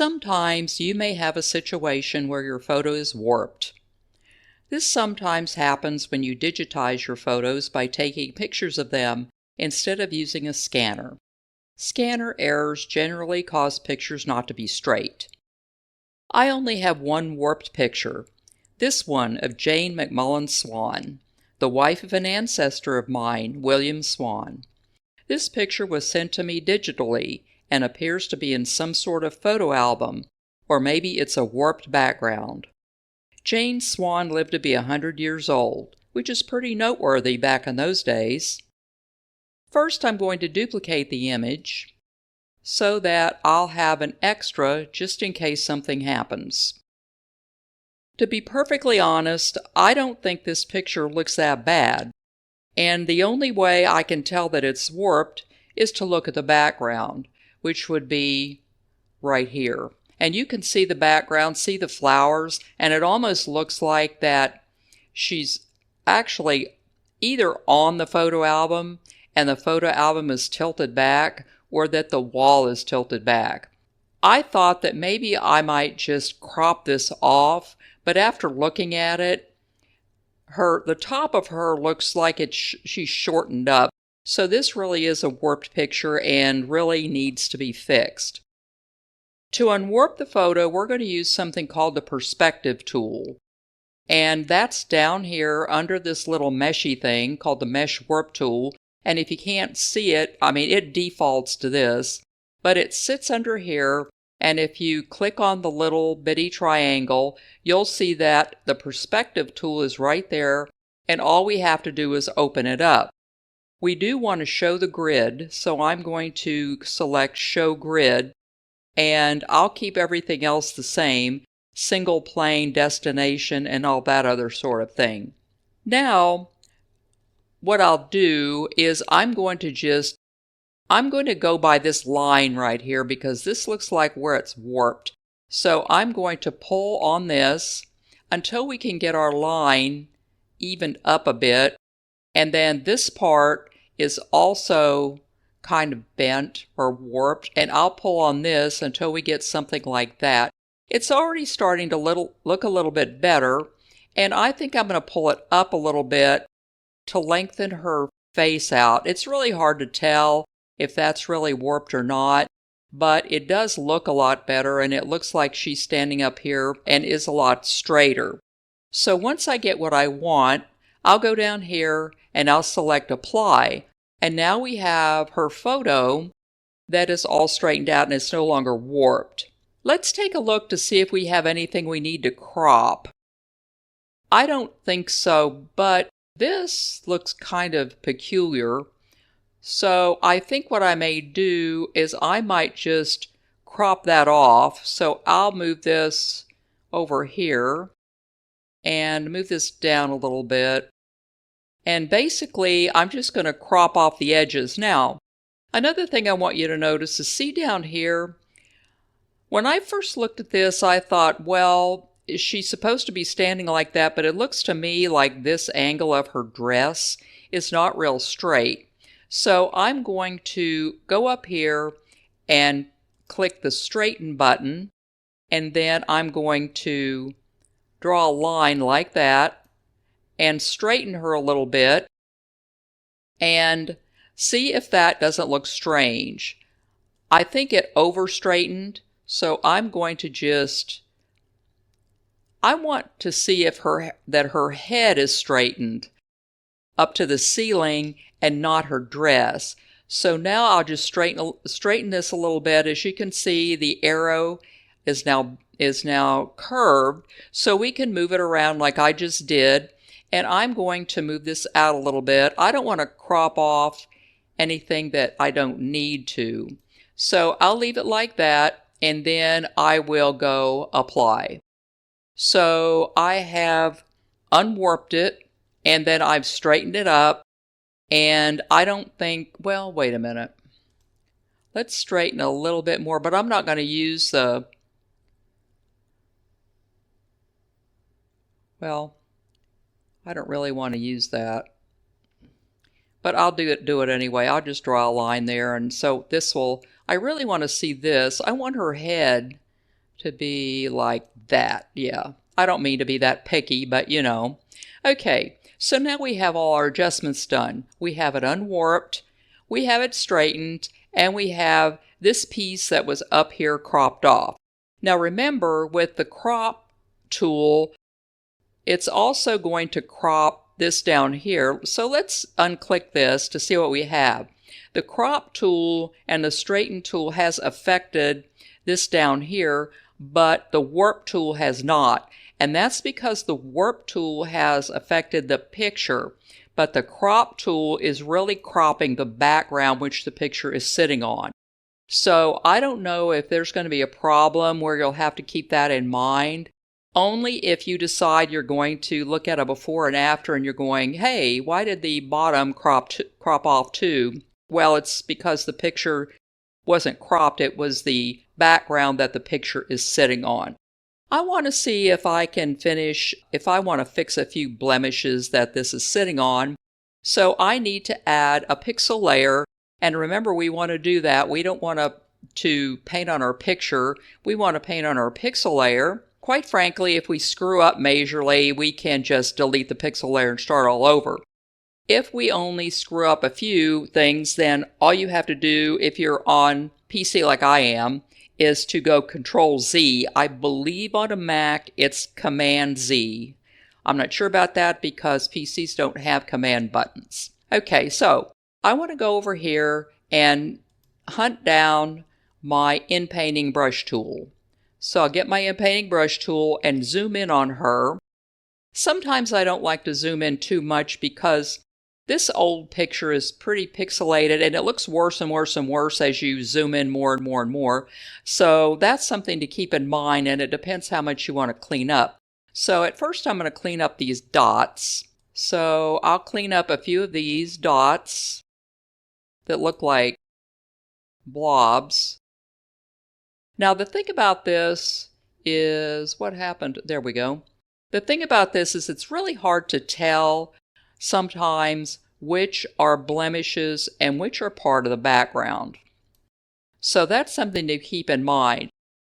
Sometimes you may have a situation where your photo is warped. This sometimes happens when you digitize your photos by taking pictures of them instead of using a scanner. Scanner errors generally cause pictures not to be straight. I only have one warped picture, this one of Jane McMullen Swan, the wife of an ancestor of mine, William Swan. This picture was sent to me digitally and appears to be in some sort of photo album, or maybe it's a warped background. Jane Swan lived to be 100 years old, which is pretty noteworthy back in those days. First, I'm going to duplicate the image so that I'll have an extra just in case something happens. To be perfectly honest, I don't think this picture looks that bad, and the only way I can tell that it's warped is to look at the background, which would be right here. And you can see the background, see the flowers, and it almost looks like that she's actually either on the photo album and the photo album is tilted back, or that the wall is tilted back. I thought that maybe I might just crop this off, but after looking at it, the top of her looks like she's shortened up. So this really is a warped picture and really needs to be fixed. To unwarp the photo, we're going to use something called the perspective tool. And that's down here under this little meshy thing called the mesh warp tool. And if you can't see it, it defaults to this, but it sits under here. And if you click on the little bitty triangle, you'll see that the perspective tool is right there. And all we have to do is open it up. We do want to show the grid, so I'm going to select Show Grid, and I'll keep everything else the same, single plane, destination, and all that other sort of thing. Now, what I'll do is I'm going to go by this line right here because this looks like where it's warped. So I'm going to pull on this until we can get our line evened up a bit. And then this part is also kind of bent or warped, and I'll pull on this until we get something like that. It's already starting to look a little bit better, and I think I'm going to pull it up a little bit to lengthen her face out. It's really hard to tell if that's really warped or not, but it does look a lot better, and it looks like she's standing up here and is a lot straighter. So once I get what I want, I'll go down here and I'll select Apply. And now we have her photo that is all straightened out and it's no longer warped. Let's take a look to see if we have anything we need to crop. I don't think so, but this looks kind of peculiar. So I think what I may do is I might just crop that off. So I'll move this over here and move this down a little bit. And basically, I'm just going to crop off the edges. Now, another thing I want you to notice is see down here, when I first looked at this, I thought, well, she's supposed to be standing like that, but it looks to me like this angle of her dress is not real straight. So I'm going to go up here and click the straighten button, and then I'm going to draw a line like that and straighten her a little bit and see if that doesn't look strange. I think it over straightened, so I'm going to I want to see if that her head is straightened up to the ceiling and not her dress. So now I'll just straighten this a little bit. As you can see, the arrow is now curved, so we can move it around like I just did. And I'm going to move this out a little bit. I don't want to crop off anything that I don't need to. So I'll leave it like that, and then I will go Apply. So I have unwarped it, and then I've straightened it up, and I don't think, well, wait a minute. Let's straighten a little bit more, but I'm not going to use the, well, I don't really want to use that, but I'll do it anyway. I'll just draw a line there, and so this will, I really want to see this. I want her head to be like that. Yeah, I don't mean to be that picky, but you know. Okay, so now we have all our adjustments done. We have it unwarped, we have it straightened, and we have this piece that was up here cropped off. Now remember, with the crop tool, it's also going to crop this down here. So let's unclick this to see what we have. The crop tool and the straighten tool has affected this down here, but the warp tool has not. And that's because the warp tool has affected the picture, but the crop tool is really cropping the background which the picture is sitting on. So I don't know if there's going to be a problem where you'll have to keep that in mind. Only if you decide you're going to look at a before and after and you're going, hey, why did the bottom crop off too? Well, it's because the picture wasn't cropped, it was the background that the picture is sitting on. I want to see if I can if I want to fix a few blemishes that this is sitting on. So I need to add a pixel layer, and remember, we want to do that. We don't want to paint on our picture, we want to paint on our pixel layer. Quite frankly, if we screw up majorly, we can just delete the pixel layer and start all over. If we only screw up a few things, then all you have to do, if you're on PC like I am, is to go Control-Z. I believe on a Mac it's Command-Z. I'm not sure about that because PCs don't have command buttons. Okay, so I want to go over here and hunt down my inpainting brush tool. So I'll get my inpainting brush tool and zoom in on her. Sometimes I don't like to zoom in too much because this old picture is pretty pixelated and it looks worse and worse and worse as you zoom in more and more and more. So that's something to keep in mind, and it depends how much you want to clean up. So at first I'm going to clean up these dots. So I'll clean up a few of these dots that look like blobs. Now the thing about this is, what happened? There we go. The thing about this is it's really hard to tell sometimes which are blemishes and which are part of the background. So that's something to keep in mind,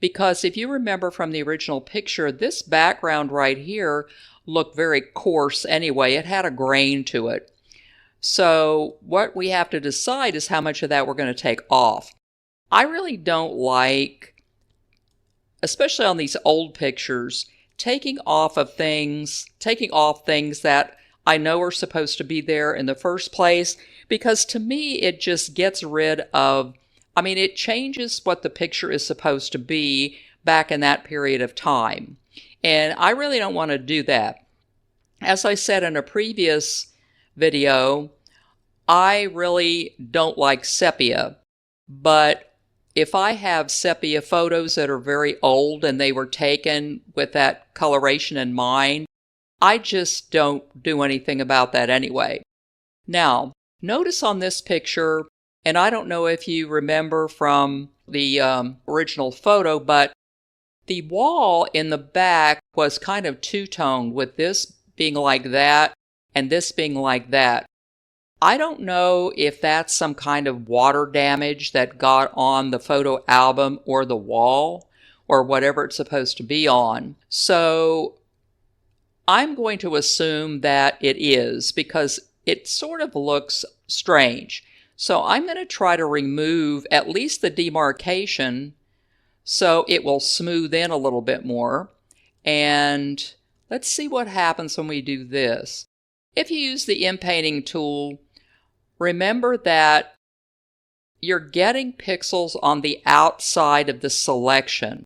because if you remember from the original picture, this background right here looked very coarse anyway. It had a grain to it. So what we have to decide is how much of that we're going to take off. I really don't like, especially on these old pictures, taking off things that I know are supposed to be there in the first place, because to me it just gets rid of, it changes what the picture is supposed to be back in that period of time. And I really don't want to do that. As I said in a previous video, I really don't like sepia, but if I have sepia photos that are very old and they were taken with that coloration in mind, I just don't do anything about that anyway. Now, notice on this picture, and I don't know if you remember from the original photo, but the wall in the back was kind of two-toned, with this being like that and this being like that. I don't know if that's some kind of water damage that got on the photo album or the wall or whatever it's supposed to be on. So I'm going to assume that it is, because it sort of looks strange. So I'm going to try to remove at least the demarcation so it will smooth in a little bit more. And let's see what happens when we do this. If you use the inpainting tool, remember that you're getting pixels on the outside of the selection.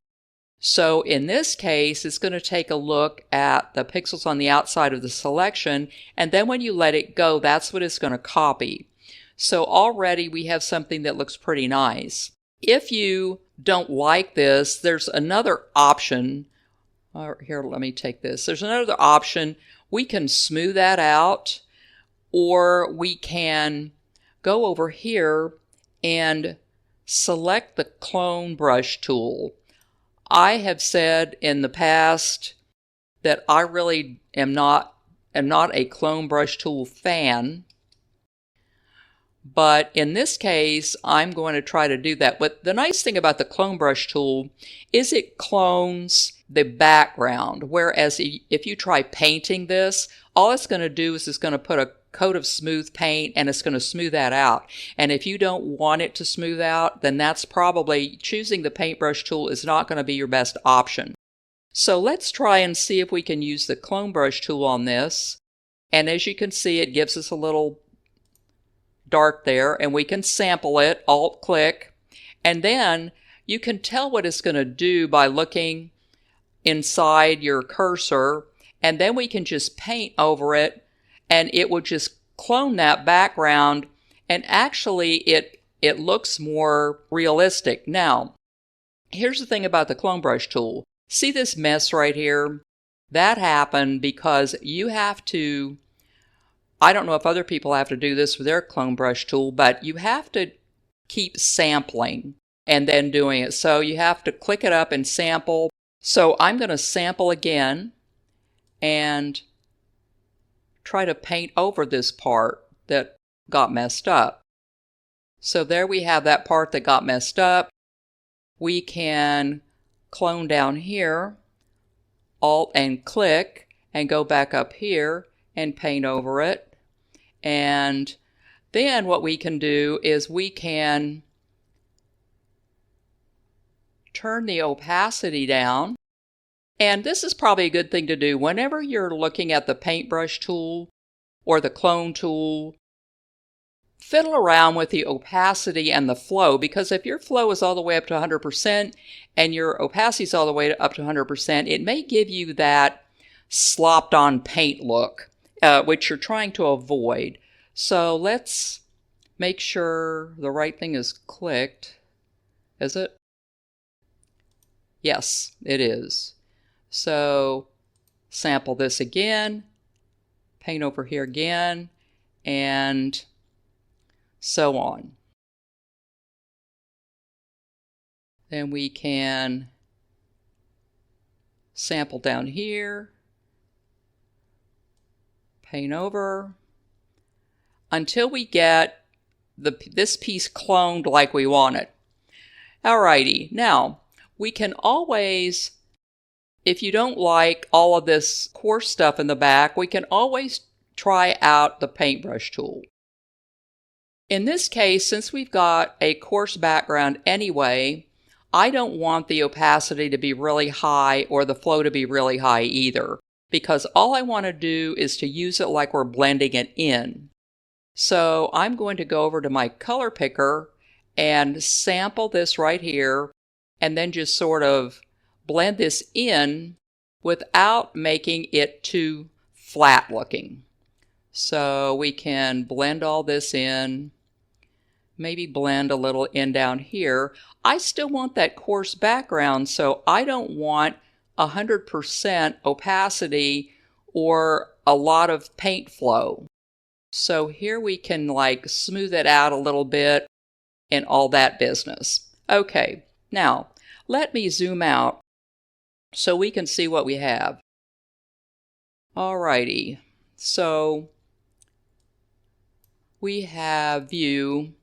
So in this case, it's going to take a look at the pixels on the outside of the selection, and then when you let it go, that's what it's going to copy. So already we have something that looks pretty nice. If you don't like this, there's another option. Here, let me take this. There's another option. We can smooth that out, or we can go over here and select the clone brush tool. I have said in the past that I really am not a clone brush tool fan. But in this case, I'm going to try to do that. But the nice thing about the clone brush tool is it clones the background. Whereas if you try painting this, all it's going to do is it's going to put a coat of smooth paint and it's going to smooth that out. And if you don't want it to smooth out, then that's probably choosing the paintbrush tool is not going to be your best option. So let's try and see if we can use the clone brush tool on this. And as you can see, it gives us a little dark there, and we can sample it, Alt-click, and then you can tell what it's going to do by looking inside your cursor, and then we can just paint over it, and it will just clone that background, and actually it looks more realistic. Now, here's the thing about the clone brush tool. See this mess right here? That happened because you have to, I don't know if other people have to do this with their clone brush tool, but you have to keep sampling and then doing it. So you have to click it up and sample. So I'm going to sample again and try to paint over this part that got messed up. So there we have that part that got messed up. We can clone down here, Alt and click, and go back up here and paint over it. And then what we can do is we can turn the opacity down. And this is probably a good thing to do whenever you're looking at the paintbrush tool or the clone tool. Fiddle around with the opacity and the flow, because if your flow is all the way up to 100% and your opacity is all the way up to 100%, it may give you that slopped on paint look, which you're trying to avoid. So let's make sure the right thing is clicked. Is it? Yes, it is. So sample this again, paint over here again, and so on. Then we can sample down here, paint over, until we get this piece cloned like we want it. Alrighty, now we can always, if you don't like all of this coarse stuff in the back, we can always try out the paintbrush tool. In this case, since we've got a coarse background anyway, I don't want the opacity to be really high or the flow to be really high either, because all I want to do is to use it like we're blending it in. So I'm going to go over to my color picker and sample this right here, and then just sort of blend this in without making it too flat looking. So we can blend all this in, maybe blend a little in down here. I still want that coarse background, so I don't want 100% opacity or a lot of paint flow. So here we can like smooth it out a little bit and all that business. Okay, now let me zoom out so we can see what we have. Alrighty, so we have view.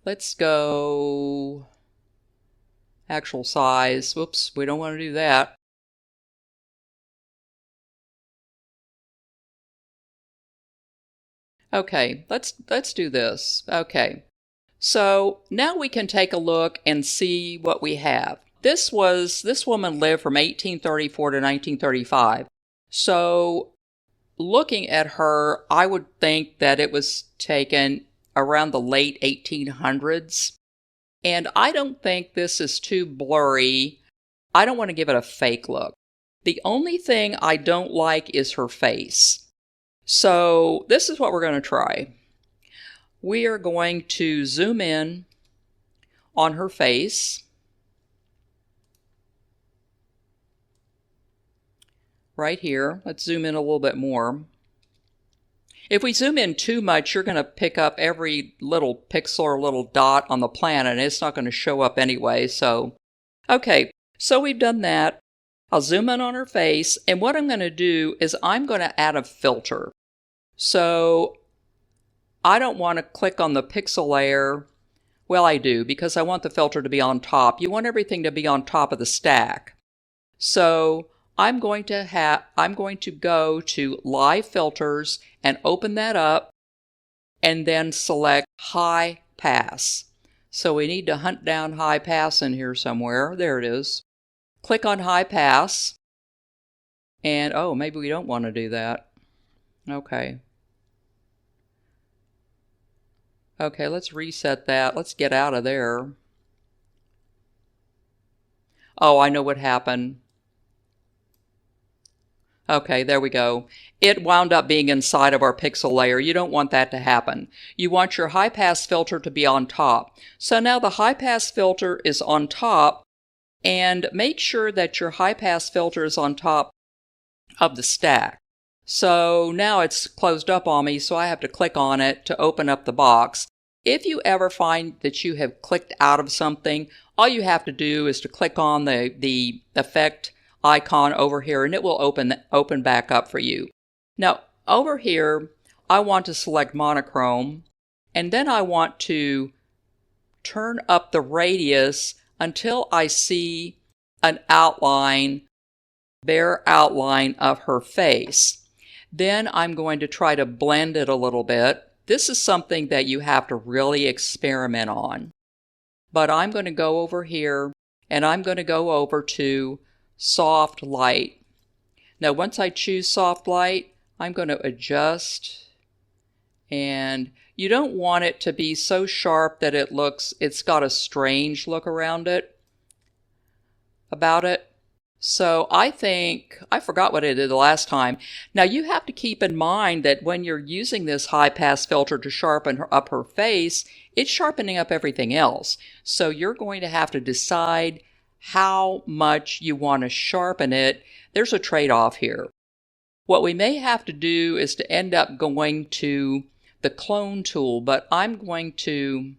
Let's go actual size. Whoops, we don't want to do that. Okay, let's do this. Okay, so now we can take a look and see what we have. This woman lived from 1834 to 1935. So looking at her, I would think that it was taken around the late 1800s. And I don't think this is too blurry. I don't want to give it a fake look. The only thing I don't like is her face. So this is what we're going to try. We are going to zoom in on her face. Right here. Let's zoom in a little bit more. If we zoom in too much, you're going to pick up every little pixel or little dot on the planet, and it's not going to show up anyway. So, okay, so we've done that. I'll zoom in on her face, and what I'm going to do is I'm going to add a filter. So I don't want to click on the pixel layer. Well, I do, because I want the filter to be on top. You want everything to be on top of the stack. So I'm going to go to Live Filters and open that up and then select High Pass. So we need to hunt down High Pass in here somewhere. There it is. Click on High Pass. And oh, maybe we don't want to do that. Okay. Okay, let's reset that. Let's get out of there. Oh, I know what happened. Okay, there we go. It wound up being inside of our pixel layer. You don't want that to happen. You want your high pass filter to be on top. So now the high pass filter is on top, and make sure that your high pass filter is on top of the stack. So now it's closed up on me, so I have to click on it to open up the box. If you ever find that you have clicked out of something, all you have to do is to click on the effect icon over here, and it will open back up for you. Now over here I want to select monochrome, and then I want to turn up the radius until I see an outline, bare outline of her face. Then I'm going to try to blend it a little bit. This is something that you have to really experiment on. But I'm going to go over here and I'm going to go over to soft light. Now once I choose soft light, I'm going to adjust, and you don't want it to be so sharp that it's got a strange look around it, about it. So I think, I forgot what I did the last time. Now you have to keep in mind that when you're using this high pass filter to sharpen up her face, it's sharpening up everything else. So you're going to have to decide how much you want to sharpen it. There's a trade-off here. What we may have to do is to end up going to the clone tool, but I'm going to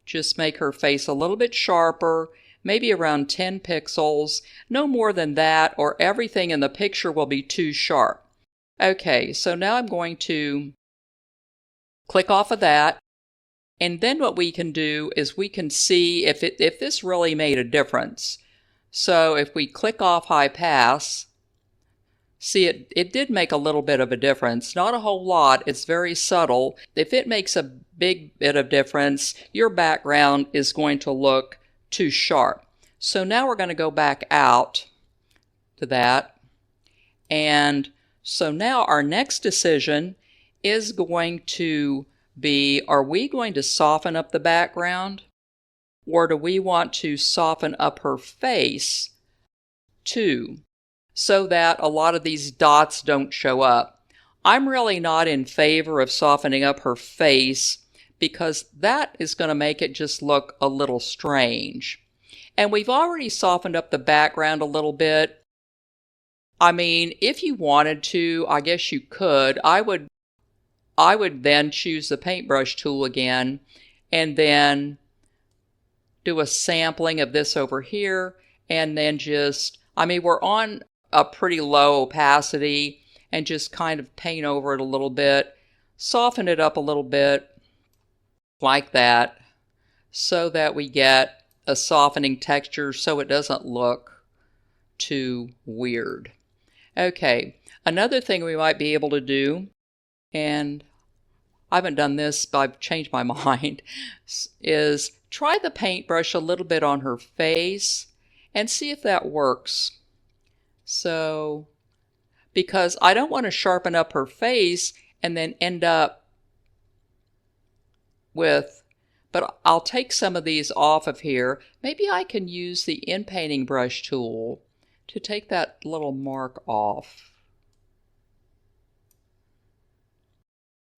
just make her face a little bit sharper, maybe around 10 pixels, no more than that, or everything in the picture will be too sharp. Okay, so now I'm going to click off of that, and then what we can do is we can see if this really made a difference. So if we click off high pass, see it did make a little bit of a difference. Not a whole lot, it's very subtle. If it makes a big bit of difference, your background is going to look too sharp. So now we're going to go back out to that, and so now our next decision is going to be, are we going to soften up the background, or do we want to soften up her face too, so that a lot of these dots don't show up? I'm really not in favor of softening up her face, because that is going to make it just look a little strange. And we've already softened up the background a little bit. I mean, if you wanted to, I guess you could. I would then choose the paintbrush tool again and then do a sampling of this over here, and then just, I mean, we're on a pretty low opacity, and just kind of paint over it a little bit, soften it up a little bit like that, so that we get a softening texture so it doesn't look too weird. Okay, another thing we might be able to do, and I haven't done this, but I've changed my mind, is try the paintbrush a little bit on her face and see if that works. So, because I don't want to sharpen up her face and then end up with, but I'll take some of these off of here. Maybe I can use the in-painting brush tool to take that little mark off.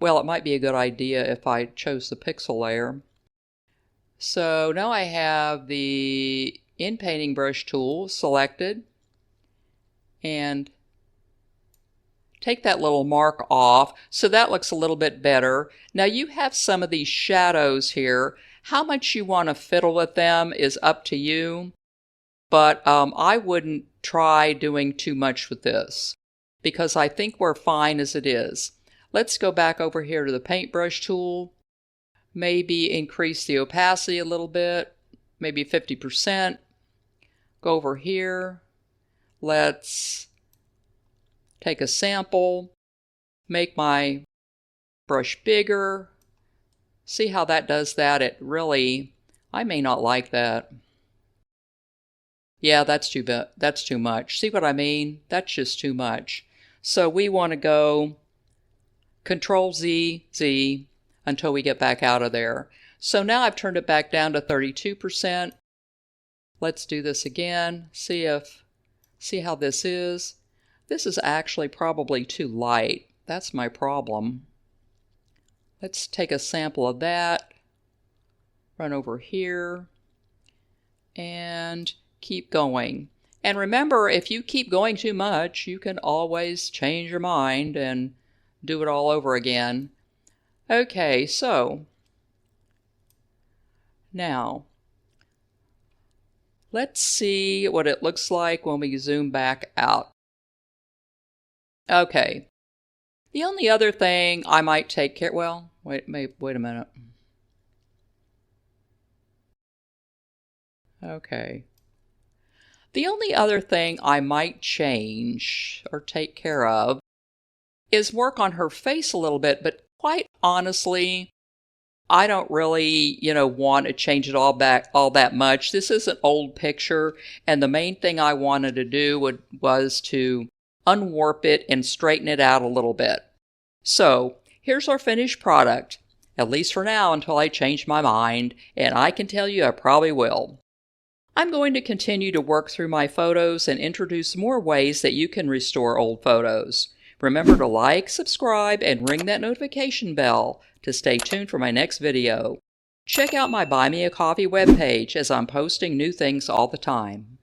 Well, it might be a good idea if I chose the pixel layer. So now I have the in-painting brush tool selected, and take that little mark off, so that looks a little bit better. Now you have some of these shadows here. How much you want to fiddle with them is up to you, but I wouldn't try doing too much with this, because I think we're fine as it is. Let's go back over here to the paintbrush tool. Maybe increase the opacity a little bit, maybe 50%. Go over here. Let's take a sample, make my brush bigger. See how that does that? It really, I may not like that. Yeah, that's too much. See what I mean? That's just too much. So we want to go Control Z, Z until we get back out of there. So now I've turned it back down to 32%. Let's do this again. See how this is. This is actually probably too light. That's my problem. Let's take a sample of that. Run over here and keep going. And remember, if you keep going too much, you can always change your mind and do it all over again. Okay, so now let's see what it looks like when we zoom back out. Okay, the only other thing I might take care, well, wait a minute. Okay. The only other thing I might change or take care of is work on her face a little bit, but quite honestly, I don't really, want to change it all that much. This is an old picture, and the main thing I wanted to do was to unwarp it and straighten it out a little bit. So here's our finished product, at least for now until I change my mind, and I can tell you I probably will. I'm going to continue to work through my photos and introduce more ways that you can restore old photos. Remember to like, subscribe, and ring that notification bell to stay tuned for my next video. Check out my Buy Me a Coffee webpage as I'm posting new things all the time.